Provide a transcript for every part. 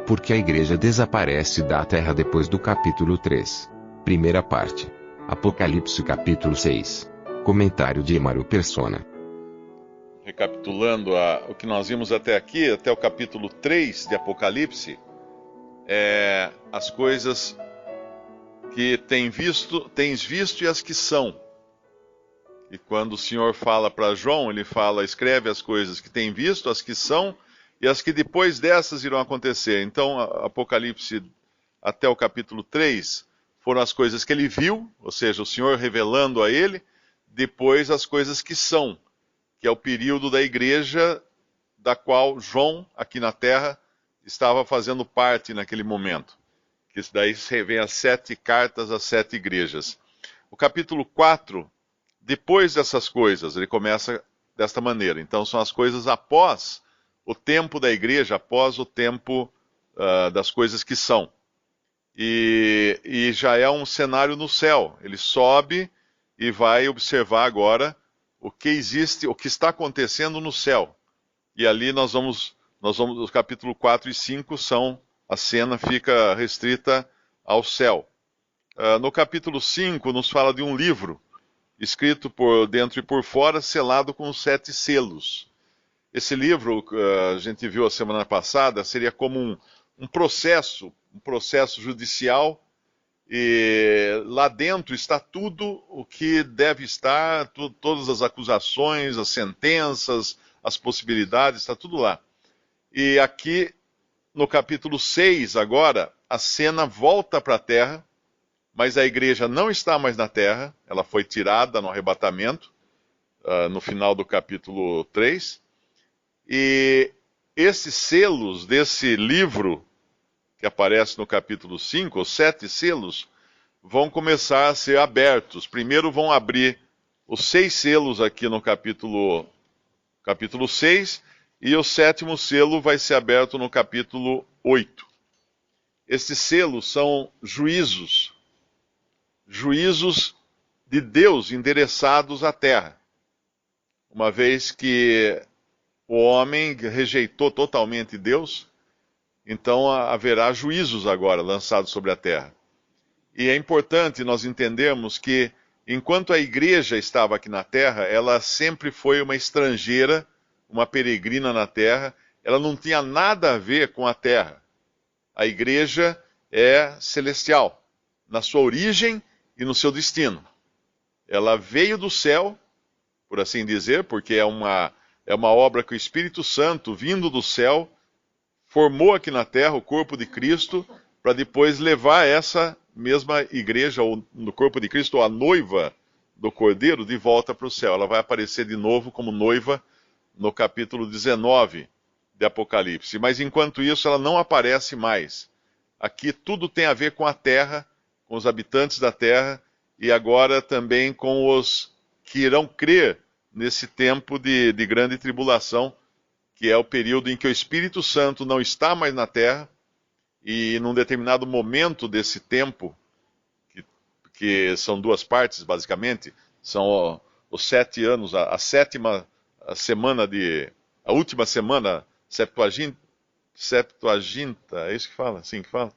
Porque a igreja desaparece da terra depois do capítulo 3. Primeira parte. Apocalipse capítulo 6. Comentário de Emaro Persona. Recapitulando o que nós vimos até aqui, até o capítulo 3 de Apocalipse, as coisas que tens visto e as que são. E quando o Senhor fala para João, ele fala, escreve as coisas que tem visto, as que são e as que depois dessas irão acontecer. Então, Apocalipse até o capítulo 3 foram as coisas que ele viu, ou seja, o Senhor revelando a ele, depois as coisas que são, que é o período da igreja da qual João, aqui na terra, estava fazendo parte naquele momento. Que daí vem as 7 cartas às 7 igrejas. O capítulo 4, depois dessas coisas, ele começa desta maneira. Então são as coisas após o tempo da igreja, após o tempo das coisas que são. E já é um cenário no céu. Ele sobe e vai observar agora o que existe, o que está acontecendo no céu. E ali nós vamos os capítulo 4 e 5 a cena fica restrita ao céu. No capítulo 5 nos fala de um livro, escrito por dentro e por fora, selado com 7 selos. Esse livro, a gente viu a semana passada, seria como um processo judicial, e lá dentro está tudo o que deve estar, todas as acusações, as sentenças, as possibilidades, está tudo lá. E aqui, no capítulo 6 agora, a cena volta para a terra, mas a igreja não está mais na terra, ela foi tirada no arrebatamento, no final do capítulo 3, e esses selos desse livro, que aparece no capítulo 5, os 7 selos, vão começar a ser abertos. Primeiro vão abrir os 6 selos aqui no capítulo 6, e o 7º selo vai ser aberto no capítulo 8. Esses selos são juízos de Deus endereçados à terra. Uma vez que o homem rejeitou totalmente Deus, então haverá juízos agora lançados sobre a terra. E é importante nós entendermos que, enquanto a igreja estava aqui na terra, ela sempre foi uma estrangeira, uma peregrina na terra, ela não tinha nada a ver com a terra. A igreja é celestial, na sua origem e no seu destino. Ela veio do céu, por assim dizer, porque é uma obra que o Espírito Santo, vindo do céu, formou aqui na terra o corpo de Cristo, para depois levar essa mesma igreja, ou no corpo de Cristo, ou a noiva do Cordeiro, de volta para o céu. Ela vai aparecer de novo como noiva no capítulo 19 de Apocalipse. Mas enquanto isso, ela não aparece mais. Aqui tudo tem a ver com a terra, com os habitantes da terra, e agora também com os que irão crer nesse tempo de grande tribulação, que é o período em que o Espírito Santo não está mais na terra, e num determinado momento desse tempo, que são 2 partes basicamente, são os 7 anos, a sétima semana a última semana, Septuaginta, é isso que fala? Assim que fala?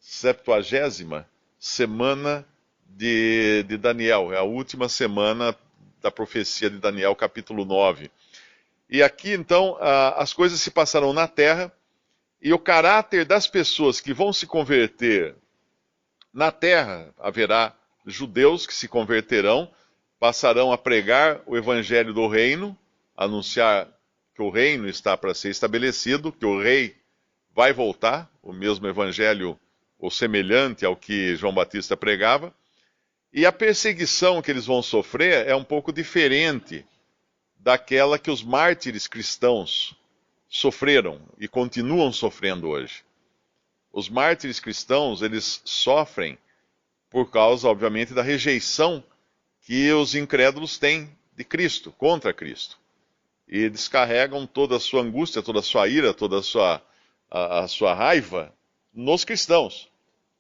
70ª semana de Daniel, é a última semana da profecia de Daniel, capítulo 9. E aqui, então, as coisas se passarão na terra, e o caráter das pessoas que vão se converter na terra, haverá judeus que se converterão, passarão a pregar o evangelho do reino, anunciar que o reino está para ser estabelecido, que o rei vai voltar, o mesmo evangelho ou semelhante ao que João Batista pregava, e a perseguição que eles vão sofrer é um pouco diferente daquela que os mártires cristãos sofreram e continuam sofrendo hoje. Os mártires cristãos, eles sofrem por causa, obviamente, da rejeição que os incrédulos têm de Cristo, contra Cristo. E descarregam toda a sua angústia, toda a sua ira, toda a sua raiva nos cristãos,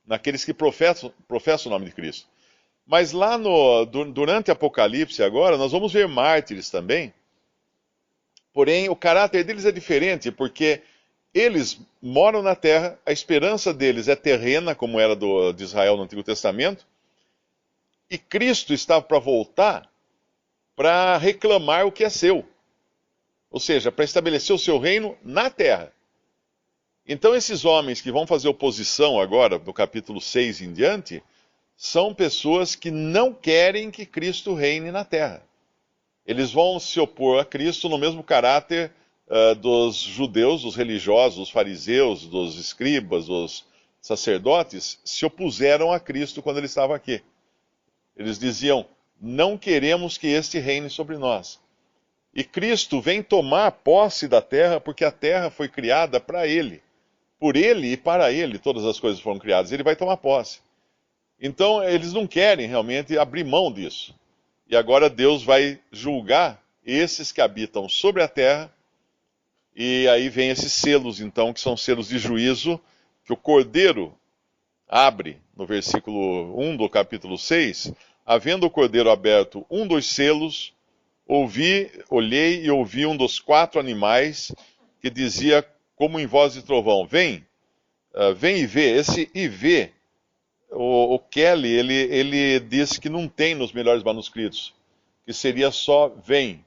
naqueles que professam o nome de Cristo. Mas lá durante Apocalipse agora, nós vamos ver mártires também. Porém, o caráter deles é diferente, porque eles moram na terra, a esperança deles é terrena, como era de Israel no Antigo Testamento, e Cristo estava para voltar para reclamar o que é seu. Ou seja, para estabelecer o seu reino na terra. Então esses homens que vão fazer oposição agora, do capítulo 6 em diante, são pessoas que não querem que Cristo reine na terra. Eles vão se opor a Cristo no mesmo caráter dos judeus, dos religiosos, dos fariseus, dos escribas, dos sacerdotes, se opuseram a Cristo quando ele estava aqui. Eles diziam, não queremos que este reine sobre nós. E Cristo vem tomar posse da terra, porque a terra foi criada para ele. Por ele e para ele todas as coisas foram criadas. Ele vai tomar posse. Então, eles não querem realmente abrir mão disso. E agora Deus vai julgar esses que habitam sobre a terra. E aí vem esses selos, então, que são selos de juízo, que o Cordeiro abre no versículo 1 do capítulo 6. Havendo o Cordeiro aberto um dos selos, olhei e ouvi um dos 4 animais que dizia como em voz de trovão, vem e vê. Esse e vê, o Kelly, ele disse que não tem nos melhores manuscritos, que seria só vem,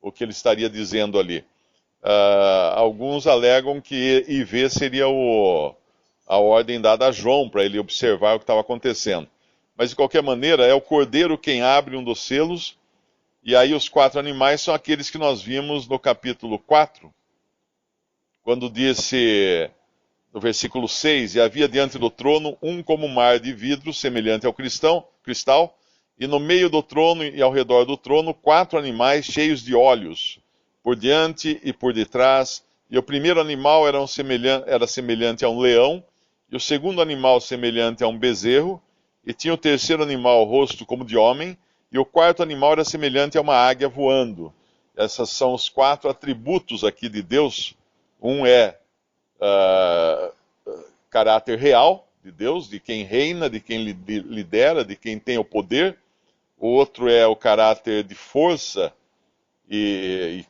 o que ele estaria dizendo ali. Alguns alegam que e vê seria a ordem dada a João, para ele observar o que estava acontecendo. Mas de qualquer maneira, é o Cordeiro quem abre um dos selos, e aí os 4 animais são aqueles que nós vimos no capítulo 4, quando disse, no versículo 6, e havia diante do trono um como mar de vidro, semelhante ao cristal, e no meio do trono e ao redor do trono, 4 animais cheios de olhos, por diante e por detrás, e o primeiro animal era semelhante a um leão, e o segundo animal semelhante a um bezerro, e tinha o terceiro animal o rosto como de homem, e o quarto animal era semelhante a uma águia voando. Esses são os 4 atributos aqui de Deus. Um é caráter real de Deus, de quem reina, de quem lidera, de quem tem o poder. O outro é o caráter de força, e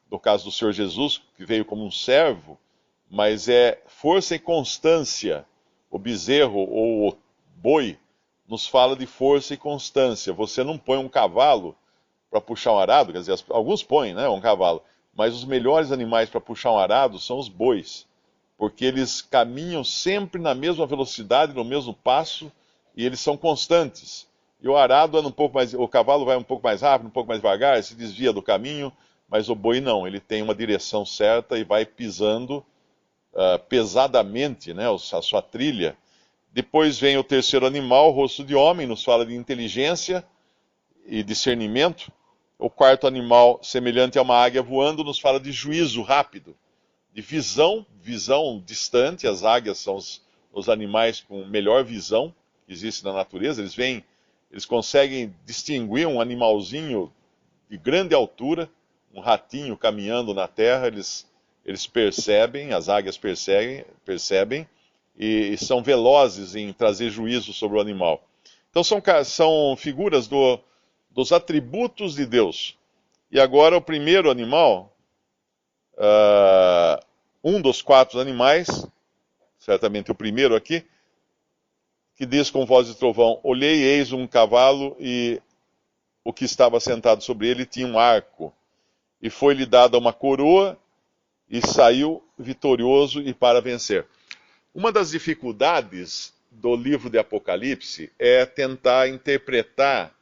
no caso do Senhor Jesus, que veio como um servo, mas é força e constância. O bezerro ou o boi nos fala de força e constância. Você não põe um cavalo para puxar um arado, quer dizer, alguns põem, né, um cavalo, mas os melhores animais para puxar um arado são os bois, porque eles caminham sempre na mesma velocidade, no mesmo passo, e eles são constantes. E o arado anda um pouco mais, o cavalo vai um pouco mais rápido, um pouco mais devagar, se desvia do caminho, mas o boi não, ele tem uma direção certa e vai pisando pesadamente, né, a sua trilha. Depois vem o terceiro animal, o rosto de homem, nos fala de inteligência e discernimento. O quarto animal, semelhante a uma águia voando, nos fala de juízo rápido, de visão distante. As águias são os animais com melhor visão que existe na natureza. Eles conseguem distinguir um animalzinho de grande altura, um ratinho caminhando na terra, eles percebem, as águias percebem, e são velozes em trazer juízo sobre o animal. Então são figuras dos atributos de Deus. E agora o primeiro animal, um dos 4 animais, certamente o primeiro aqui, que diz com voz de trovão, olhei e eis um cavalo, e o que estava sentado sobre ele tinha um arco, e foi-lhe dada uma coroa, e saiu vitorioso e para vencer. Uma das dificuldades do livro de Apocalipse é tentar interpretar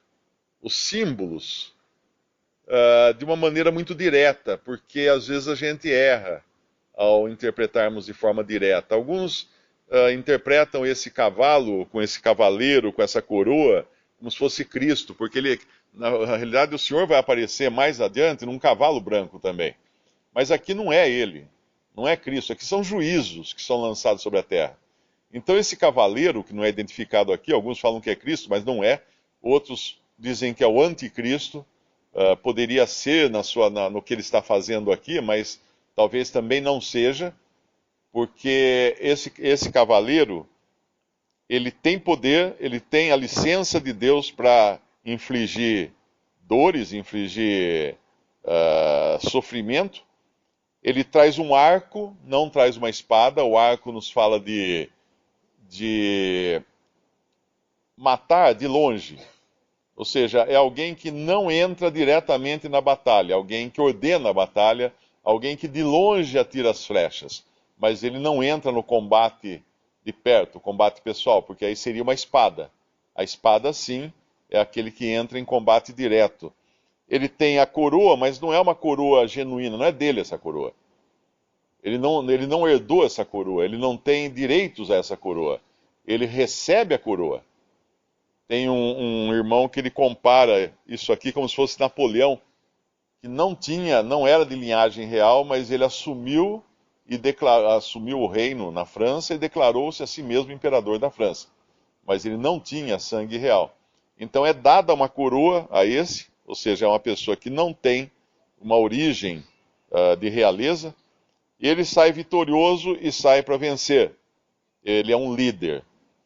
os símbolos de uma maneira muito direta, porque às vezes a gente erra ao interpretarmos de forma direta. Alguns interpretam esse cavalo, com esse cavaleiro, com essa coroa, como se fosse Cristo, porque na realidade o Senhor vai aparecer mais adiante num cavalo branco também. Mas aqui não é ele, não é Cristo, aqui são juízos que são lançados sobre a terra. Então esse cavaleiro, que não é identificado aqui, alguns falam que é Cristo, mas não é, outros dizem que é o anticristo, poderia ser no que ele está fazendo aqui, mas talvez também não seja, porque esse cavaleiro, ele tem poder, ele tem a licença de Deus para infligir dores, infligir sofrimento. Ele traz um arco, não traz uma espada. O arco nos fala de matar de longe. Ou seja, é alguém que não entra diretamente na batalha, alguém que ordena a batalha, alguém que de longe atira as flechas, mas ele não entra no combate de perto, combate pessoal, porque aí seria uma espada. A espada, sim, é aquele que entra em combate direto. Ele tem a coroa, mas não é uma coroa genuína, não é dele essa coroa. Ele não herdou essa coroa, ele não tem direitos a essa coroa. Ele recebe a coroa. Tem um irmão que ele compara isso aqui como se fosse Napoleão, que não era de linhagem real, mas ele assumiu assumiu o reino na França e declarou-se a si mesmo imperador da França. Mas ele não tinha sangue real. Então é dada uma coroa a esse, ou seja, é uma pessoa que não tem uma origem de realeza, e ele sai vitorioso e sai para vencer. Ele é um líder.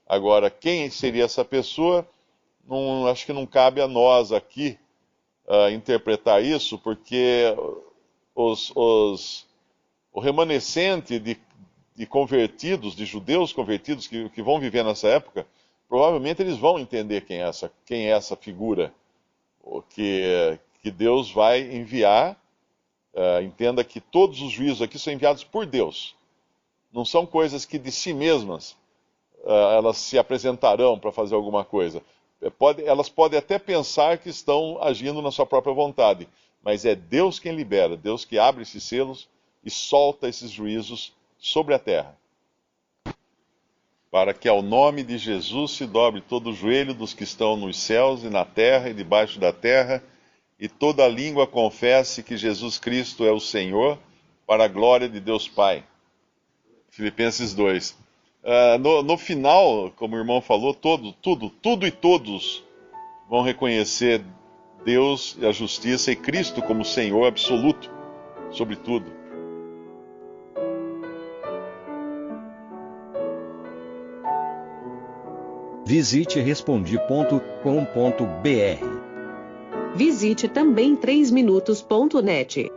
Agora, quem seria essa pessoa? Acho que não cabe a nós aqui interpretar isso, porque o remanescente de convertidos, de judeus convertidos que vão viver nessa época, provavelmente eles vão entender quem é essa figura que Deus vai enviar. Entenda que todos os juízos aqui são enviados por Deus. Não são coisas que de si mesmas elas se apresentarão para fazer alguma coisa. Elas podem até pensar que estão agindo na sua própria vontade, mas é Deus quem libera, Deus que abre esses selos e solta esses juízos sobre a terra. Para que ao nome de Jesus se dobre todo o joelho dos que estão nos céus e na terra e debaixo da terra, e toda língua confesse que Jesus Cristo é o Senhor, para a glória de Deus Pai. Filipenses 2. No final, como o irmão falou, tudo e todos vão reconhecer Deus e a justiça e Cristo como Senhor absoluto sobre tudo. Visite Respondi.com.br. Visite também 3minutos.net.